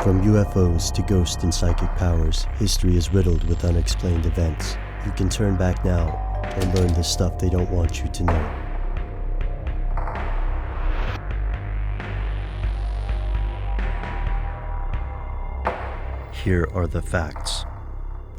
From UFOs to ghost and psychic powers, history is riddled with unexplained events. You can turn back now and learn the stuff they don't want you to know. Here are the facts.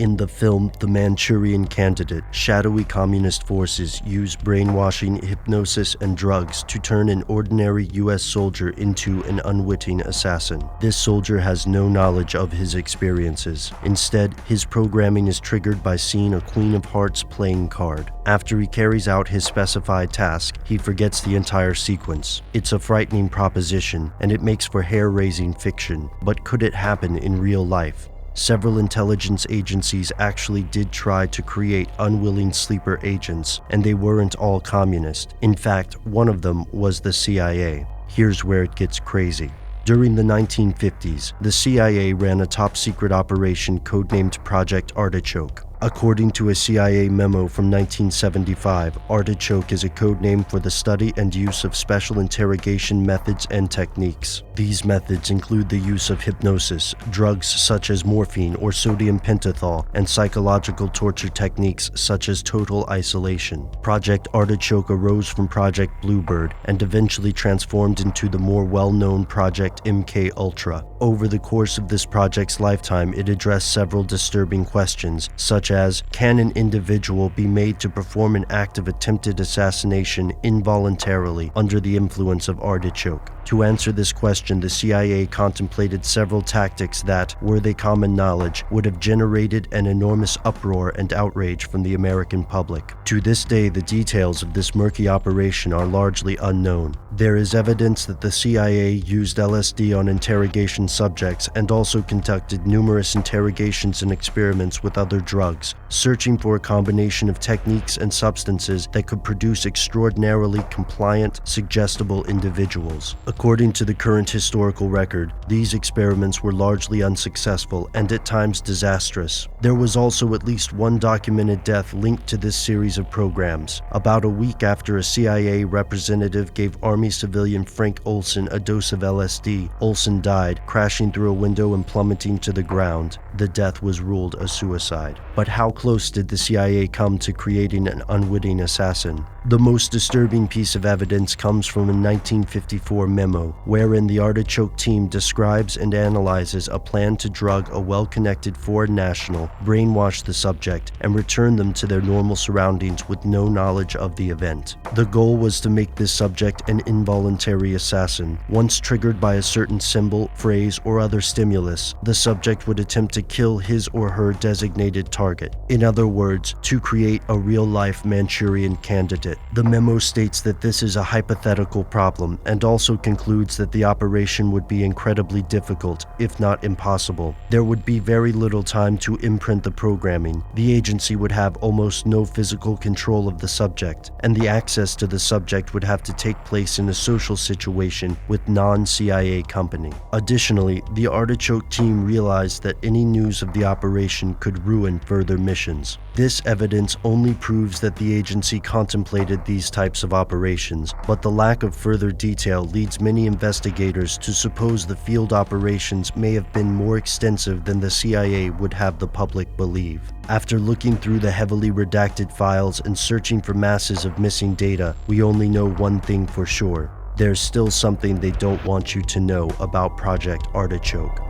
In the film The Manchurian Candidate, shadowy communist forces use brainwashing, hypnosis, and drugs to turn an ordinary US soldier into an unwitting assassin. This soldier has no knowledge of his experiences. Instead, his programming is triggered by seeing a Queen of Hearts playing card. After he carries out his specified task, he forgets the entire sequence. It's a frightening proposition, and it makes for hair-raising fiction. But could it happen in real life? Several intelligence agencies actually did try to create unwilling sleeper agents, and they weren't all communist. In fact, one of them was the CIA. Here's where it gets crazy. During the 1950s, the CIA ran a top-secret operation codenamed Project Artichoke. According to a CIA memo from 1975, Artichoke is a code name for the study and use of special interrogation methods and techniques. These methods include the use of hypnosis, drugs such as morphine or sodium pentothal, and psychological torture techniques such as total isolation. Project Artichoke arose from Project Bluebird and eventually transformed into the more well-known Project MK Ultra. Over the course of this project's lifetime, it addressed several disturbing questions, such as, can an individual be made to perform an act of attempted assassination involuntarily under the influence of artichoke? To answer this question, the CIA contemplated several tactics that, were they common knowledge, would have generated an enormous uproar and outrage from the American public. To this day, the details of this murky operation are largely unknown. There is evidence that the CIA used LSD on interrogation subjects and also conducted numerous interrogations and experiments with other drugs, searching for a combination of techniques and substances that could produce extraordinarily compliant, suggestible individuals. According to the current historical record, these experiments were largely unsuccessful and at times disastrous. There was also at least one documented death linked to this series of programs. About a week after a CIA representative gave Army civilian Frank Olson a dose of LSD, Olson died, crashing through a window and plummeting to the ground. The death was ruled a suicide. But how close did the CIA come to creating an unwitting assassin? The most disturbing piece of evidence comes from a 1954 memo, wherein the Artichoke team describes and analyzes a plan to drug a well-connected foreign national, brainwash the subject, and return them to their normal surroundings with no knowledge of the event. The goal was to make this subject an involuntary assassin. Once triggered by a certain symbol, phrase, or other stimulus, the subject would attempt to kill his or her designated target. In other words, to create a real-life Manchurian Candidate. The memo states that this is a hypothetical problem and also concludes that the operation would be incredibly difficult, if not impossible. There would be very little time to imprint the programming. The agency would have almost no physical control of the subject, and the access to the subject would have to take place in a social situation with non-CIA company. Additionally, the Artichoke team realized that any news of the operation could ruin further missions. This evidence only proves that the agency contemplated these types of operations, but the lack of further detail leads many investigators to suppose the field operations may have been more extensive than the CIA would have the public believe. After looking through the heavily redacted files and searching for masses of missing data, we only know one thing for sure. There's still something they don't want you to know about Project Artichoke.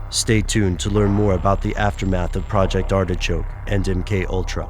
Stay tuned to learn more about the aftermath of Project Artichoke and MK Ultra.